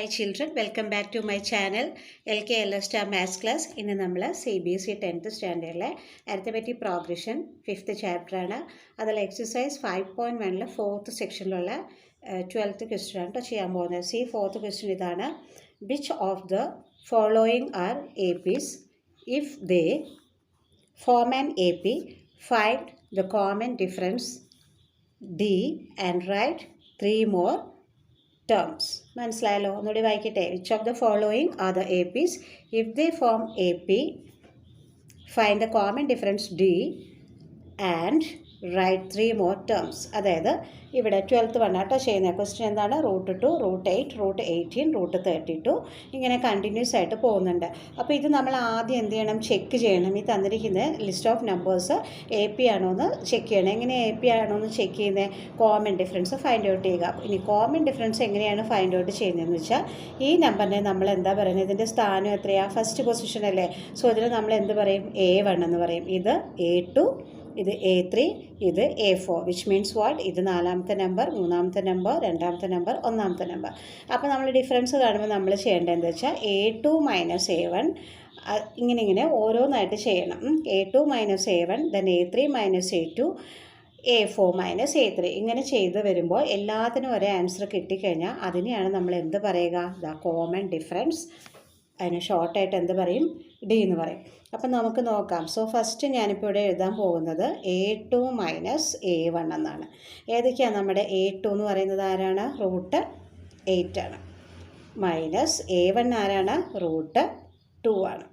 children, welcome back to my channel LKLS Star Maths Class. ഇന്ന് നമ്മൾ CBSE 10th സ്റ്റാൻഡേർഡിലെ arithmetic progression 5th chapter ആണ്. അതിൽ exercise 5.1 4th സെക്ഷനിലുള്ള 12th question ആണ് ചെയ്യാൻ പോകുന്നത്. സി 4th ക്വസ്റ്റ്യൻ ഇതാണ്. Which of the following are APs? If they form an AP, find the common difference D and write 3 more terms. മനസ്സിലായല്ലോ? ഒന്നുകൂടി വായിക്കട്ടെ. Which of the following are the APs? If they form AP, find the common difference D and write 3 more terms. അതായത് ഇവിടെ 12th വണ്ണാട്ടോ ചെയ്യുന്ന question എന്താണ്? Root 2, root 8, root 18, root 32 ഇങ്ങനെ continuous ആയിട്ട് പോകുന്നുണ്ട്. അപ്പോൾ ഇത് നമ്മൾ ആദ്യം എന്ത് ചെയ്യണം? ചെക്ക് ചെയ്യണം. ഈ തന്നിരിക്കുന്ന list of numbers A P ആണോ എന്ന് ചെക്ക് ചെയ്യണം. എങ്ങനെ എ പി ആണോ എന്ന് ചെക്ക് ചെയ്യുന്നത്? കോമൺ ഡിഫറൻസ് ഫൈൻഡ് ഔട്ട് ചെയ്യുക. ഇനി കോമൺ ഡിഫറൻസ് എങ്ങനെയാണ് ഫൈൻഡ് ഔട്ട് ചെയ്യുന്നതെന്ന് വെച്ചാൽ ഈ നമ്പറിനെ നമ്മൾ എന്താ പറയുന്നത്? ഇതിൻ്റെ സ്ഥാനം എത്രയാണ്? ഫസ്റ്റ് പൊസിഷൻ അല്ലേ? സോ ഇതിന് നമ്മൾ എന്ത് പറയും? A1 എന്ന് പറയും. ഇത് A2, ഇത് A3, ഇത് A4, വിച്ച് മീൻസ് വാട്ട്? ഇത് 4ാമത്തെ നമ്പർ, 3ാമത്തെ നമ്പർ, 2ാമത്തെ നമ്പർ, 1ാമത്തെ നമ്പർ. അപ്പോൾ നമ്മൾ ഡിഫറൻസ് കാണുമ്പോൾ നമ്മൾ ചെയ്യേണ്ടത് എന്താ വെച്ചാൽ A2 മൈനസ് A1 ഇങ്ങനെ ഓരോന്നായിട്ട് ചെയ്യണം. A2 minus A1, then A3 minus A2, A4 minus A3 ഇങ്ങനെ ചെയ്ത് വരുമ്പോൾ എല്ലാത്തിനും ഒരേ ആൻസർ കിട്ടിക്കഴിഞ്ഞാൽ അതിനെയാണ് നമ്മൾ എന്ത് പറയുക? The common difference. അതിന് ഷോർട്ടായിട്ട് എന്ത് പറയും? ഡി എന്ന് പറയും. അപ്പം നമുക്ക് നോക്കാം. സോ ഫസ്റ്റ് ഞാനിപ്പോൾ ഇവിടെ എഴുതാൻ പോകുന്നത് A2 മൈനസ് A1 എന്നാണ്. ഏതൊക്കെയാണ് നമ്മുടെ A2 എന്ന് പറയുന്നത്? ആരാണ്? റൂട്ട് 8 ആണ്. മൈനസ് A1 ആരാണ്? റൂട്ട് 2 ആണ്.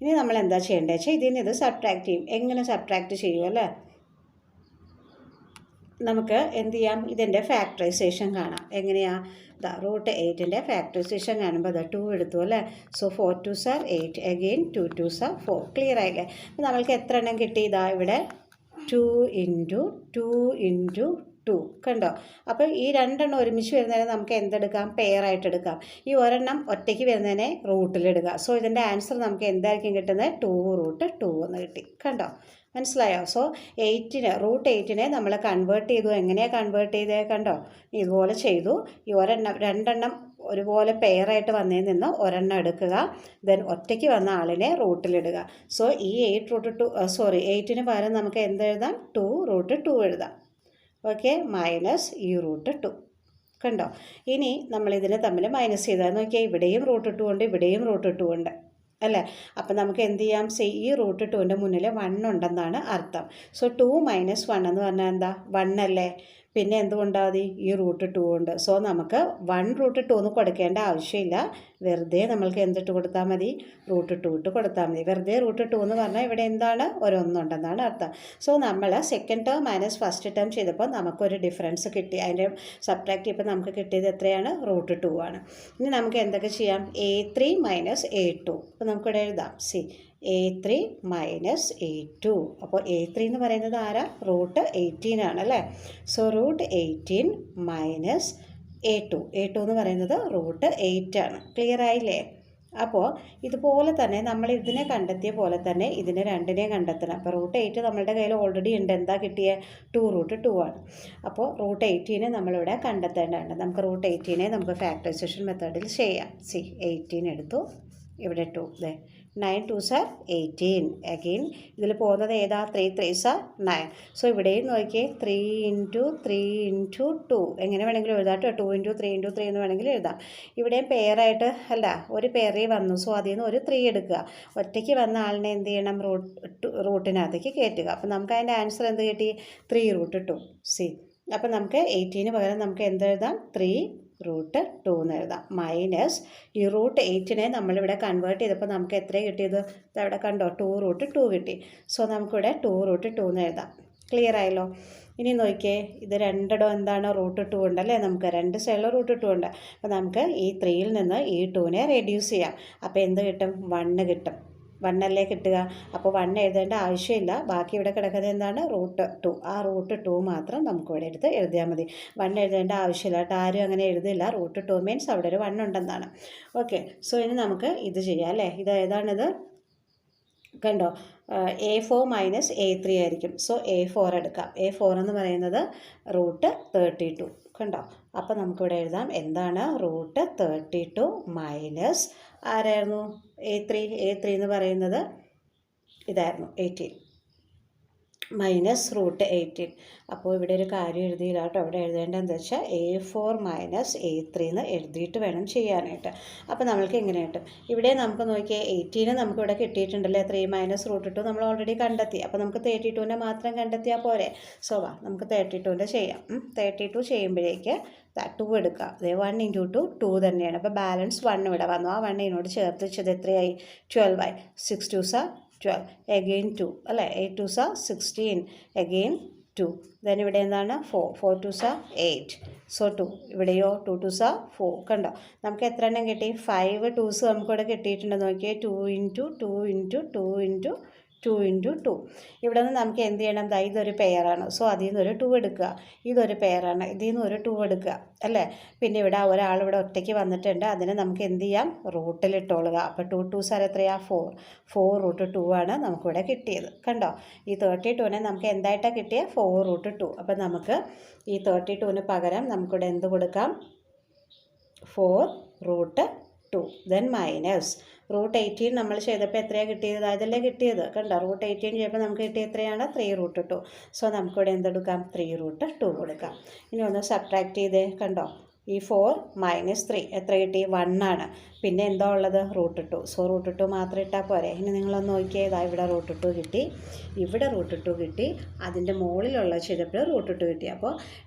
ഇനി നമ്മൾ എന്താ ചെയ്യേണ്ടത് വെച്ചാൽ ഇതിന് ഇത് സബ്ട്രാക്ട് ചെയ്യും. എങ്ങനെ സബ്ട്രാക്ട് ചെയ്യും അല്ലേ? നമുക്ക് എന്ത് ചെയ്യാം? ഇതിൻ്റെ ഫാക്ടറൈസേഷൻ കാണാം. എങ്ങനെയാണ്? റൂട്ട് 8ൻ്റെ ഫാക്ടറൈസേഷൻ കാണുമ്പോൾ 2 എടുത്തു അല്ലേ? So 4 2s are 8, again 2 2s are 4. Clear ആയില്ലേ? അപ്പോൾ നമ്മൾക്ക് എത്ര എണ്ണം കിട്ടി? ഇവിടെ 2 ഇൻറ്റു 2 ഇൻറ്റു 2 കണ്ടോ? അപ്പോൾ ഈ രണ്ടെണ്ണം ഒരുമിച്ച് വരുന്നതിനെ നമുക്ക് എന്തെടുക്കാം? പെയറായിട്ട് എടുക്കാം. ഈ ഒരെണ്ണം ഒറ്റയ്ക്ക് വരുന്നതിനെ റൂട്ടിലിടുക. സോ ഇതിൻ്റെ ആൻസർ നമുക്ക് എന്തായിരിക്കും കിട്ടുന്നത്? 2 റൂട്ട് 2 എന്ന് കിട്ടി. കണ്ടോ? മനസ്സിലായോ? സോ റൂട്ട് 8നെ നമ്മൾ കൺവേർട്ട് ചെയ്തു. എങ്ങനെയാണ് കൺവേർട്ട് ചെയ്തത്? കണ്ടോ? ഇതുപോലെ ചെയ്തു. ഈ രണ്ടെണ്ണം ഒരുപോലെ പെയറായിട്ട് വന്നതിൽ നിന്ന് ഒരെണ്ണം എടുക്കുക. ദെൻ ഒറ്റയ്ക്ക് വന്ന ആളിനെ റൂട്ടിലിടുക. സോ ഈ 8ന് പകരം നമുക്ക് എന്തെഴുതാം? 2 റൂട്ട് 2 എഴുതാം. ഓക്കെ, മൈനസ് ഈ റൂട്ട് 2. കണ്ടോ? ഇനി നമ്മളിതിനെ തമ്മിൽ മൈനസ് ചെയ്താൽ നോക്കിയാൽ ഇവിടെയും റൂട്ട് 2 ഉണ്ട്, ഇവിടെയും റൂട്ട് 2 ഉണ്ട് അല്ലേ? അപ്പം നമുക്ക് എന്ത് ചെയ്യാം? ഈ റൂട്ട് 2ൻ്റെ മുന്നിൽ 1 ഉണ്ടെന്നാണ് അർത്ഥം. സോ 2 മൈനസ് 1 എന്ന് പറഞ്ഞാൽ എന്താ? 1 അല്ലേ? പിന്നെ എന്തുകൊണ്ടാൽ മതി? ഈ റൂട്ട് 2 ഉണ്ട്. സോ നമുക്ക് 1 റൂട്ട് 2 എന്ന് കൊടുക്കേണ്ട ആവശ്യമില്ല. വെറുതെ നമ്മൾക്ക് എന്തിട്ട് കൊടുത്താൽ മതി? റൂട്ട് 2 ഇട്ട് കൊടുത്താൽ മതി. വെറുതെ റൂട്ട് 2 എന്ന് പറഞ്ഞാൽ ഇവിടെ എന്താണ്? ഒരൊന്നുണ്ടെന്നാണ് അർത്ഥം. സോ നമ്മൾ second term minus first term ചെയ്തപ്പോൾ നമുക്കൊരു ഡിഫറൻസ് കിട്ടി. അതിൻ്റെ സബ്ട്രാക്ട് ചെയ്യുമ്പോൾ നമുക്ക് കിട്ടിയത് എത്രയാണ്? റൂട്ട് 2 ആണ്. ഇനി നമുക്ക് എന്തൊക്കെ ചെയ്യാം? A3 minus A2. അപ്പോൾ നമുക്കിവിടെ എഴുതാം. A3 minus A2. അപ്പോൾ A3 എന്ന് പറയുന്നത് ആരാ? റൂട്ട് 18 ആണ് അല്ലേ? സോ റൂട്ട് 18 മൈനസ് A2 എന്ന് പറയുന്നത് റൂട്ട് 8 ആണ്. ക്ലിയർ ആയില്ലേ? അപ്പോൾ ഇതുപോലെ തന്നെ നമ്മൾ ഇതിനെ കണ്ടെത്തിയ പോലെ തന്നെ ഇതിനെ രണ്ടിനെയും കണ്ടെത്തണം. അപ്പോൾ റൂട്ട് 8 നമ്മളുടെ കയ്യിൽ ഓൾറെഡി ഉണ്ട്. എന്താ കിട്ടിയത്? 2 റൂട്ട് 2 ആണ്. അപ്പോൾ റൂട്ട് 18 നമ്മളിവിടെ കണ്ടെത്തേണ്ടതുണ്ട്. നമുക്ക് റൂട്ട് 18 നമുക്ക് ഫാക്ടറൈസേഷൻ മെത്തേഡിൽ ചെയ്യാം. 18 എടുത്തു, ഇവിടെ 2, 9 2s are 18. അഗെയിൻ ഇതിൽ പോകുന്നത് ഏതാ? 3 3s are 9. സോ ഇവിടെയും നോക്കിയേ 3 ഇൻറ്റു 3 ഇൻറ്റു 2 എങ്ങനെ വേണമെങ്കിലും എഴുതാം കേട്ടോ. 2 ഇൻറ്റു 3 ഇൻറ്റു 3 എന്ന് വേണമെങ്കിൽ എഴുതാം. ഇവിടെയും പെയറായിട്ട് അല്ല, ഒരു പെയറിൽ വന്നു. സോ അതിൽ നിന്ന് ഒരു 3 എടുക്കുക. ഒറ്റയ്ക്ക് വന്ന ആളിനെ എന്ത് ചെയ്യണം? റൂട്ടിനകത്തേക്ക് കയറ്റുക. അപ്പം നമുക്ക് അതിൻ്റെ ആൻസർ എന്ത് കിട്ടി? 3 റൂട്ട് 2. അപ്പം നമുക്ക് 18 പകരം നമുക്ക് എന്തെഴുതാം? 3 റൂട്ട് 2 എന്ന് എഴുതാം. മൈനസ് ഈ റൂട്ട് 8നെ നമ്മളിവിടെ കൺവേർട്ട് ചെയ്തപ്പോൾ നമുക്ക് എത്ര കിട്ടിയത്? അവിടെ കണ്ടോ? 2 റൂട്ട് 2 കിട്ടി. സോ നമുക്കിവിടെ 2 റൂട്ട് 2 എന്ന് എഴുതാം. ക്ലിയർ ആയല്ലോ? ഇനി നോക്കിയേ, ഇത് രണ്ടിടം എന്താണ്? റൂട്ട് 2 ഉണ്ടല്ലേ? നമുക്ക് രണ്ട് സൈഡിലും റൂട്ട് 2 ഉണ്ട്. അപ്പോൾ നമുക്ക് ഈ 3യിൽ നിന്ന് ഈ 2നെ റെഡ്യൂസ് ചെയ്യാം. അപ്പോൾ എന്ത് കിട്ടും? 1 കിട്ടും. 1 അല്ലേ കിട്ടുക? അപ്പോൾ 1 എഴുതേണ്ട ആവശ്യമില്ല. ബാക്കി ഇവിടെ കിടക്കുന്നത് എന്താണ്? റൂട്ട് 2. ആ റൂട്ട് 2 മാത്രം നമുക്കിവിടെ എടുത്ത് എഴുതിയാൽ മതി. 1 എഴുതേണ്ട ആവശ്യമില്ല കേട്ടോ. ആരും അങ്ങനെ എഴുതില്ല. റൂട്ട് 2 മീൻസ് അവിടെ ഒരു 1 ഉണ്ടെന്നാണ്. ഓക്കെ, സോ ഇനി നമുക്ക് ഇത് ചെയ്യാം അല്ലേ? ഇത് ഏതാണിത്? കണ്ടോ, A4 മൈനസ് A3 ആയിരിക്കും. സോ A4 എടുക്കാം. A4 എന്ന് പറയുന്നത് √32. കണ്ടോ, അപ്പോൾ നമുക്കിവിടെ എഴുതാം എന്താണ് √32 മൈനസ് ആരായിരുന്നു A3 എന്ന് പറയുന്നത് ഇതായിരുന്നു 18 മൈനസ് √18. അപ്പോൾ ഇവിടെ ഒരു കാര്യം എഴുതിയില്ല കേട്ടോ. ഇവിടെ എഴുതേണ്ടതെന്ന് വെച്ചാൽ A4 മൈനസ് A3 എന്ന് എഴുതിയിട്ട് വേണം ചെയ്യാനായിട്ട്. അപ്പോൾ നമ്മൾക്ക് എങ്ങനെ കിട്ടും? ഇവിടെ നമുക്ക് നോക്കിയാൽ 18 നമുക്കിവിടെ കിട്ടിയിട്ടുണ്ടല്ലേ. 3 മൈനസ് √2 നമ്മൾ ഓൾറെഡി കണ്ടെത്തി. അപ്പോൾ നമുക്ക് 32നെ മാത്രം കണ്ടെത്തിയാൽ പോരെ. സോ നമുക്ക് 32ൻ്റെ ചെയ്യാം. 32 ചെയ്യുമ്പോഴേക്ക് 2 എടുക്കാം. അതെ 1 × 2 2 തന്നെയാണ്. അപ്പോൾ ബാലൻസ് 1 ഇവിടെ വന്നു. ആ 1 ഇതിനോട് ചേർത്ത് വെച്ചത് എത്രയായി? 12 ആയി. 6 2s are 12, again 2 അല്ലേ. 8 2s are 16, again 2. ദെൻ ഇവിടെ എന്താണ് 4 2s are 8. സോ 2. ഇവിടെയോ 2 2s are 4. കണ്ടോ, നമുക്ക് എത്ര എണ്ണം കിട്ടി? 5 2s നമുക്കിവിടെ കിട്ടിയിട്ടുണ്ടെന്ന് നോക്കിയേ. 2 × 2 × 2 × 2 × 2. ഇവിടെ നിന്ന് നമുക്ക് എന്ത് ചെയ്യണം? ഇതൊരു പെയറാണ്. സോ അതിൽ നിന്ന് ഒരു 2 എടുക്കുക. ഇതൊരു പെയറാണ്. ഇതിൽ നിന്ന് ഒരു 2 എടുക്കുക അല്ലേ. പിന്നെ ഇവിടെ ഒരാൾ ഇവിടെ ഒറ്റയ്ക്ക് വന്നിട്ടുണ്ട്. അതിനെ നമുക്ക് എന്ത് ചെയ്യാം? റൂട്ടിലിട്ടോളുക. അപ്പോൾ 2 2s are എത്രയാണ്? 4 √2 ആണ് നമുക്കിവിടെ കിട്ടിയത്. കണ്ടോ, ഈ 32നെ നമുക്ക് എന്തായിട്ടാണ് കിട്ടിയത്? 4 √2. അപ്പം നമുക്ക് ഈ 32ന് പകരം നമുക്കിവിടെ എന്ത് കൊടുക്കാം? 4 √2. ദെൻ മൈനസ് √18 നമ്മൾ ചെയ്തപ്പോൾ എത്രയാണ് കിട്ടിയത്? അതല്ലേ കിട്ടിയത്. കണ്ടോ, √18 ചെയ്യുമ്പോൾ നമുക്ക് കിട്ടിയത് എത്രയാണ്? 3 √2. സോ നമുക്കിവിടെ എന്തെടുക്കാം? 3 √2 കൊടുക്കാം. ഇനി ഒന്ന് സബ്ട്രാക്ട് ചെയ്തേ. കണ്ടോ, ഈ 4 മൈനസ് 3 എത്ര കിട്ടി? 1 ആണ്. പിന്നെ എന്താ ഉള്ളത്? √2. സോ √2 മാത്രം ഇട്ടാൽ പോരെ. ഇനി നിങ്ങളൊന്ന് നോക്കിയാൽ ഇവിടെ √2 കിട്ടി, ഇവിടെ √2 കിട്ടി, അതിൻ്റെ മുകളിലുള്ള ചെയ്തപ്പോൾ √2 കിട്ടി. അപ്പോൾ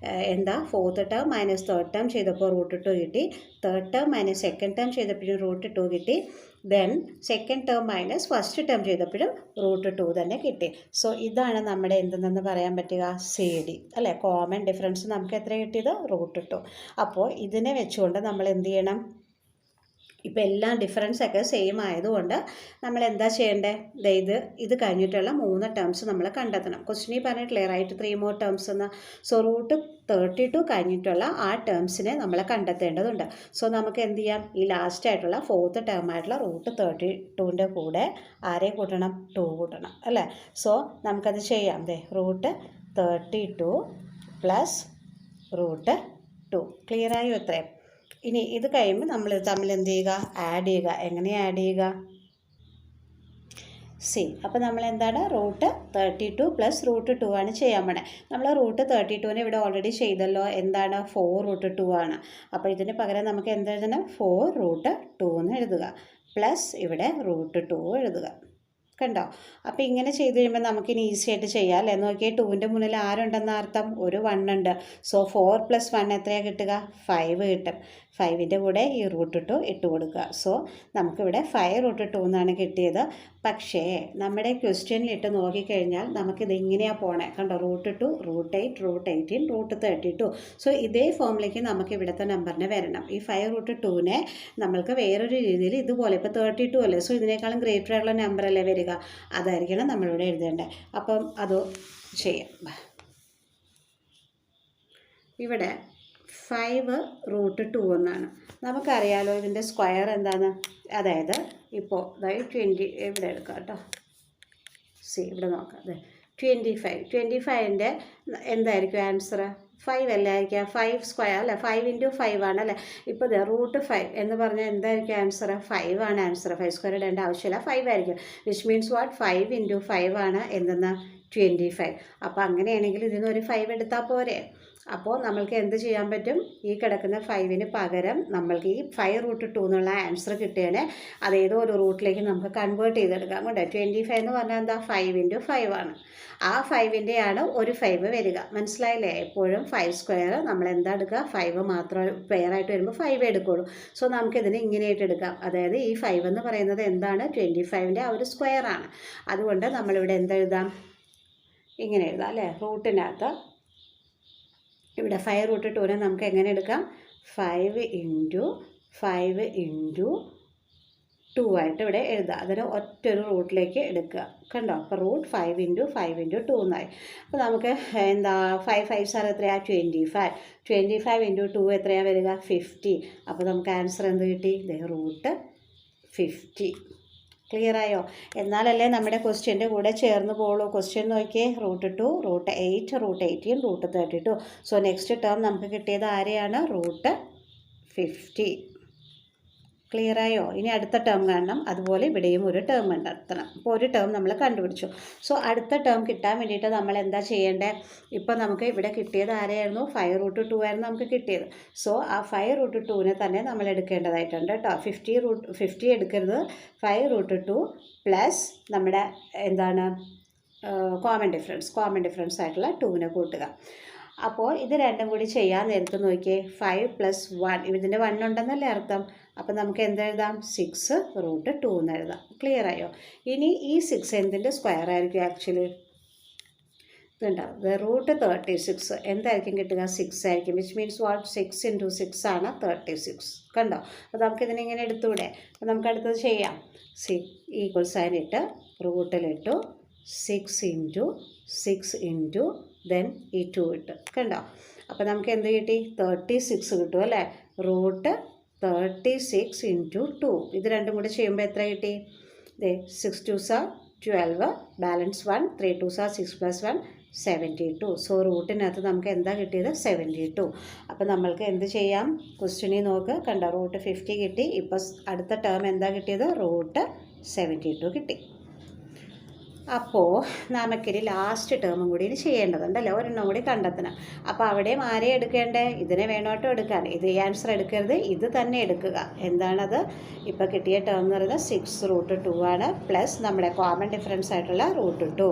എന്താ 4th term minus 3rd term ചെയ്തപ്പോൾ √2 കിട്ടി, 3rd term minus 2nd term ചെയ്തപ്പോഴും √2 കിട്ടി, then 2nd term minus 1st term ചെയ്തപ്പോഴും √2 തന്നെ കിട്ടി. സോ ഇതാണ് നമ്മുടെ എന്തെന്ന് പറയാൻ പറ്റുക? CD അല്ലേ. കോമൺ ഡിഫറൻസ് നമുക്ക് എത്ര കിട്ടിയത്? √2. അപ്പോൾ ഇതിനെ വെച്ചുകൊണ്ട് നമ്മൾ എന്ത് ചെയ്യണം? ഇപ്പോൾ എല്ലാം ഡിഫറൻസൊക്കെ സെയിം ആയതുകൊണ്ട് നമ്മൾ എന്താ ചെയ്യേണ്ടത്? ഇത് കഴിഞ്ഞിട്ടുള്ള 3 ടേംസ് നമ്മൾ കണ്ടെത്തണം. ക്വസ്റ്റ്യനിൽ പറഞ്ഞിട്ടില്ലേ റൈറ്റ് 3 more terms എന്ന്. സോ √32 കഴിഞ്ഞിട്ടുള്ള ആ ടേംസിനെ നമ്മൾ കണ്ടെത്തേണ്ടതുണ്ട്. സോ നമുക്ക് എന്ത് ചെയ്യാം? ഈ ലാസ്റ്റ് ആയിട്ടുള്ള 4th ടേം ആയിട്ടുള്ള √32ൻ്റെ കൂടെ ആരെ കൂട്ടണം? 2 കൂട്ടണം അല്ലേ. സോ നമുക്കത് ചെയ്യാം. √32 പ്ലസ് √2. ക്ലിയറായോ? എത്രയും ഇനി ഇത് കഴിയുമ്പോൾ നമ്മൾ തമ്മിൽ എന്ത് ചെയ്യുക? ആഡ് ചെയ്യുക. എങ്ങനെയാണ് ആഡ് ചെയ്യുക? അപ്പോൾ നമ്മൾ എന്താണ്? √32 പ്ലസ് √2 ആണ് ചെയ്യാൻ പോണേ. നമ്മൾ √32നെ ഇവിടെ ഓൾറെഡി ചെയ്തല്ലോ. എന്താണ്? 4 √2 ആണ്. അപ്പോൾ ഇതിന് പകരം നമുക്ക് എന്ത് എഴുതണം? 4 √2 എന്ന് എഴുതുക. പ്ലസ് ഇവിടെ √2 എഴുതുക. കണ്ടോ, അപ്പോൾ ഇങ്ങനെ ചെയ്ത് കഴിയുമ്പോൾ നമുക്കിനി ഈസി ആയിട്ട് ചെയ്യാം അല്ലേ. നോക്കിയാൽ 2ൻ്റെ മുന്നിൽ ആരുണ്ടെന്ന അർത്ഥം? ഒരു 1 ഉണ്ട്. സോ 4 + 1 എത്രയാണ് കിട്ടുക? 5 കിട്ടും. 5ൻ്റെ കൂടെ ഈ √2 ഇട്ട് കൊടുക്കുക. സോ നമുക്കിവിടെ 5 √2 എന്നാണ് കിട്ടിയത്. പക്ഷേ നമ്മുടെ ക്വസ്റ്റ്യനിലിട്ട് നോക്കിക്കഴിഞ്ഞാൽ നമുക്കിത് ഇങ്ങനെയാണ് പോണേ. കണ്ടോ, √2 √8 √18 √32. സോ ഇതേ ഫോമിലേക്ക് നമുക്ക് ഇവിടുത്തെ നമ്പറിനെ വരണം. ഈ 5 √2നെ നമ്മൾക്ക് വേറൊരു രീതിയിൽ ഇതുപോലെ ഇപ്പോൾ 32 അല്ലേ. സോ ഇതിനേക്കാളും ഗ്രേറ്റർ ആയിട്ടുള്ള നമ്പർ അല്ലേ വരിക. അതായിരിക്കണം നമ്മളിവിടെ എഴുതേണ്ടത്. അപ്പം അത് ചെയ്യാം. ഇവിടെ 5 √2 എന്നാണ്. നമുക്കറിയാലോ ഇതിൻ്റെ സ്ക്വയർ എന്താണ്. അതായത് ഇപ്പോൾ 20 ഇവിടെ എടുക്കാം കേട്ടോ. ഇവിടെ നോക്കാം. 25ൻ്റെ എന്തായിരിക്കും ആൻസർ? 5 അല്ലായിരിക്കുക. 5 സ്ക്വയർ അല്ലേ. 5 × 5 ആണ് അല്ലേ. ഇപ്പോൾ √5 എന്ന് പറഞ്ഞാൽ എന്തായിരിക്കും ആൻസർ? 5 ആണ് ആൻസർ. 5 സ്ക്വയർ ഇടേണ്ട ആവശ്യമില്ല, 5 ആയിരിക്കും. Which means what? 5 × 5 ആണ് എന്തെന്ന്? 25. അപ്പോൾ അങ്ങനെയാണെങ്കിൽ ഇതിനൊരു 5 എടുത്താൽ പോരെ. അപ്പോൾ നമ്മൾക്ക് എന്ത് ചെയ്യാൻ പറ്റും? ഈ കിടക്കുന്ന 5ന് പകരം നമ്മൾക്ക് ഈ 5 √2 എന്നുള്ള ആൻസർ കിട്ടിയതിനെ അതേതോ ഒരു റൂട്ടിലേക്ക് നമുക്ക് കൺവേർട്ട് ചെയ്തെടുക്കാം. കൊണ്ട് 25 എന്ന് പറഞ്ഞാൽ എന്താ? 5 × 5 ആണ്. ആ 5ൻ്റെയാണ് ഒരു 5 വരിക. മനസ്സിലായില്ലേ? എപ്പോഴും 5 സ്ക്വയർ നമ്മൾ എന്താ എടുക്കുക? 5 മാത്രം പെയറായിട്ട് വരുമ്പോൾ 5 എടുക്കുള്ളൂ. സോ നമുക്കിതിനെ ഇങ്ങനെയായിട്ട് എടുക്കാം. അതായത് ഈ 5 എന്ന് പറയുന്നത് എന്താണ്? 25ൻ്റെ ആ ഒരു സ്ക്വയറാണ്. അതുകൊണ്ട് നമ്മളിവിടെ എന്തെഴുതാം? ഇങ്ങനെ എഴുതാം അല്ലേ. റൂട്ടിനകത്ത് ഇവിടെ 5 √2നെ നമുക്ക് എങ്ങനെ എടുക്കാം? 5 × 5 × 2 ആയിട്ട് ഇവിടെ എഴുതുക. അതിന് ഒറ്റൊരു റൂട്ടിലേക്ക് എടുക്കുക. കണ്ടോ, അപ്പോൾ √5 × 5 × 2 എന്നായി. അപ്പോൾ നമുക്ക് എന്താ 5 5s are എത്രയാണ്? 25. 25 × 2 എത്രയാണ് വരിക? 50. അപ്പോൾ നമുക്ക് ആൻസർ എന്ത് കിട്ടി? √50. ക്ലിയർ ആയോ? എന്നാലല്ലേ നമ്മുടെ ക്വസ്റ്റ്യൻ്റെ കൂടെ ചേർന്ന് പോകുള്ളൂ. ക്വസ്റ്റ്യൻ നോക്കിയേ, √2, √8, √18, √32. സോ നെക്സ്റ്റ് ടേം നമുക്ക് കിട്ടിയത് ആരെയാണ്? √50. ക്ലിയർ ആയോ? ഇനി അടുത്ത ടേം കാണണം. അതുപോലെ ഇവിടെയും ഒരു ടേം കണ്ടെത്തണം. അപ്പോൾ ഒരു ടേം നമ്മൾ കണ്ടുപിടിച്ചു. സോ അടുത്ത ടേം കിട്ടാൻ വേണ്ടിയിട്ട് നമ്മൾ എന്താ ചെയ്യേണ്ടത്? ഇപ്പോൾ നമുക്ക് ഇവിടെ കിട്ടിയത് ആരെയായിരുന്നു? 5√2 ആയിരുന്നു നമുക്ക് കിട്ടിയത്. സോ ആ 5√2നെ തന്നെ നമ്മൾ എടുക്കേണ്ടതായിട്ടുണ്ട് കേട്ടോ. 50 എടുക്കരുത്. 5√2 പ്ലസ് നമ്മുടെ എന്താണ് കോമൺ ഡിഫറൻസ് ആയിട്ടുള്ള 2നെ കൂട്ടുക. അപ്പോൾ ഇത് രണ്ടും കൂടി ചെയ്യാൻ നേരത്ത് നോക്കിയേ, 5 + 1 ഇതിൻ്റെ 1 ഉണ്ടെന്നല്ലേ അർത്ഥം. അപ്പോൾ നമുക്ക് എന്തെഴുതാം? 6√2 എന്ന് എഴുതാം. ക്ലിയർ ആയോ? ഇനി ഈ 6 എന്തിൻ്റെ സ്ക്വയർ ആയിരിക്കും? ആക്ച്വലി ഇതുണ്ടാവും, √36 എന്തായിരിക്കും കിട്ടുക? 6 ആയിരിക്കും. Which means what? 6 × 6 ആണ് 36. കണ്ടോ? അപ്പോൾ നമുക്കിതിനിങ്ങനെ എടുത്തൂടെ? അപ്പോൾ നമുക്ക് അടുത്തത് ചെയ്യാം. ഈക്വൽ സൈൻ ഇട്ട് റൂട്ടിലിട്ടു 6 × 6 ദെൻ ഈ 2 ഇട്ട്. കണ്ടോ? അപ്പോൾ നമുക്ക് എന്ത് കിട്ടി? 36 കിട്ടും അല്ലേ? √36 × 2 ഇത് രണ്ടും കൂടി ചെയ്യുമ്പോൾ എത്ര കിട്ടി? 6 2s are 12, balance 1, 3 2s are 6 + 1 72. So റൂട്ടിനകത്ത് നമുക്ക് എന്താ കിട്ടിയത്? 72. അപ്പോൾ നമ്മൾക്ക് എന്ത് ചെയ്യാം? ക്വസ്റ്റ്യനിൽ നോക്ക്, കണ്ടോ? √50 കിട്ടി. ഇപ്പോൾ അടുത്ത ടേം എന്താ കിട്ടിയത്? √72 കിട്ടി. അപ്പോൾ നമുക്കിനി ലാസ്റ്റ് ടേമും കൂടി ഇനി ചെയ്യേണ്ടതുണ്ടല്ലോ, ഒരെണ്ണം കൂടി കണ്ടെത്തണം. അപ്പോൾ അവിടെയും ആരെ എടുക്കേണ്ടേ? ഇതിനെ വേണോട്ടോ എടുക്കാൻ. ഇത് ഈ ആൻസർ എടുക്കരുത്, ഇത് തന്നെ എടുക്കുക. എന്താണത്? ഇപ്പോൾ കിട്ടിയ ടേം എന്ന് പറയുന്നത് 6√2 ആണ്, പ്ലസ് നമ്മുടെ കോമൺ ഡിഫറൻസ് ആയിട്ടുള്ള √2.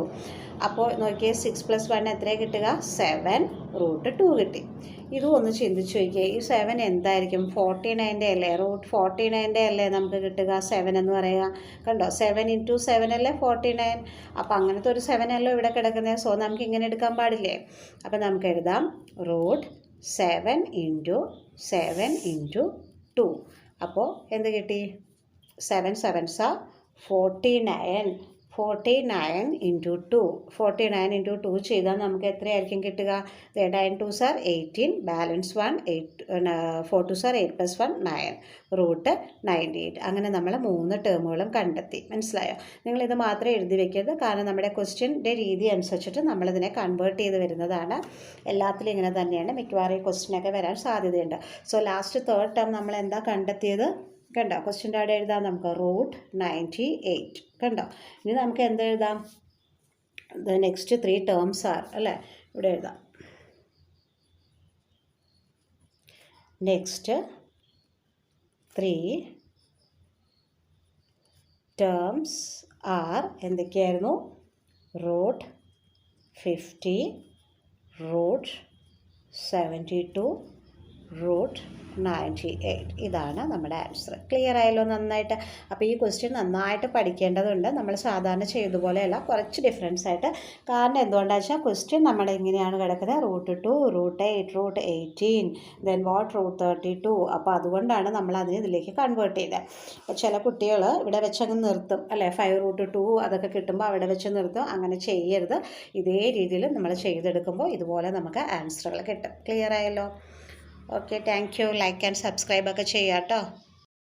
അപ്പോൾ നോക്കിയേ, 6 + 1 എത്ര കിട്ടുക? 7√2 കിട്ടി. ഇതും ഒന്ന് ചിന്തിച്ച് നോക്കിയേ, ഈ 7 എന്തായിരിക്കും? 49ൻ്റെ അല്ലേ? √49ൻ്റെ അല്ലേ നമുക്ക് കിട്ടുക 7 എന്ന് പറയുക. കണ്ടോ? 7 × 7 അല്ലേ 49. അപ്പോൾ അങ്ങനത്തെ ഒരു 7 അല്ലോ ഇവിടെ കിടക്കുന്നത്. സോ നമുക്ക് ഇങ്ങനെ എടുക്കാൻ പാടില്ലേ? അപ്പോൾ നമുക്ക് എഴുതാം √7 × 7 × 2. അപ്പോൾ എന്ത് കിട്ടി? 7 7s are 49. 49 × 2. 49 × 2 ചെയ്താൽ നമുക്ക് എത്രയായിരിക്കും കിട്ടുക? 9 2s are 18, balance 1, 4 2s are 8 + 1 9, √98. അങ്ങനെ നമ്മൾ 3 ടേമുകളും കണ്ടെത്തി. മനസ്സിലായോ? നിങ്ങളിത് മാത്രമേ എഴുതി വെക്കരുത്, കാരണം നമ്മുടെ ക്വസ്റ്റ്യൻ്റെ രീതി അനുസരിച്ചിട്ട് നമ്മളിതിനെ കൺവേർട്ട് ചെയ്ത് വരുന്നതാണ്. എല്ലാത്തിലും ഇങ്ങനെ തന്നെയാണ്. മിക്കവാറും ഈ ക്വസ്റ്റ്യനൊക്കെ വരാൻ സാധ്യതയുണ്ട്. സോ ലാസ്റ്റ് തേർഡ് ടേം നമ്മൾ എന്താ കണ്ടെത്തിയത്? കണ്ടോ? ക്വസ്റ്റ്യൻ്റെ അവിടെ എഴുതാം നമുക്ക് √98. കണ്ടോ? ഇനി നമുക്ക് എന്തെഴുതാം? ദ നെക്സ്റ്റ് 3 ടേംസ് ആർ അല്ലേ? ഇവിടെ എഴുതാം. നെക്സ്റ്റ് 3 ടേംസ് ആർ എന്തൊക്കെയായിരുന്നു? √50, √72, √98. ഇതാണ് നമ്മുടെ ആൻസർ. ക്ലിയർ ആയല്ലോ നന്നായിട്ട്? അപ്പോൾ ഈ ക്വസ്റ്റ്യൻ നന്നായിട്ട് പഠിക്കേണ്ടതുണ്ട്. നമ്മൾ സാധാരണ ചെയ്തതുപോലെയല്ല, കുറച്ച് ഡിഫറൻസ് ആയിട്ട്. കാരണം എന്തുകൊണ്ടാണെന്ന് വെച്ചാൽ ക്വസ്റ്റ്യൻ നമ്മുടെ എങ്ങനെയാണ് കിടക്കുന്നത്? √2, √8, √18, ദെൻ വാട്ട് √32. അപ്പോൾ അതുകൊണ്ടാണ് നമ്മൾ അതിന് ഇതിലേക്ക് കൺവേർട്ട് ചെയ്തത്. അപ്പോൾ ചില കുട്ടികൾ ഇവിടെ വെച്ചങ്ങ് നിർത്തും അല്ലേ? 5√2 അതൊക്കെ കിട്ടുമ്പോൾ അവിടെ വെച്ച് നിർത്തും. അങ്ങനെ ചെയ്യരുത്. ഇതേ രീതിയിൽ നമ്മൾ ചെയ്തെടുക്കുമ്പോൾ ഇതുപോലെ നമുക്ക് ആൻസറുകൾ കിട്ടും. ക്ലിയർ ആയല്ലോ? Okay, thank you. Like and subscribe ഒക്കെ ചെയ്യാം കേട്ടോ.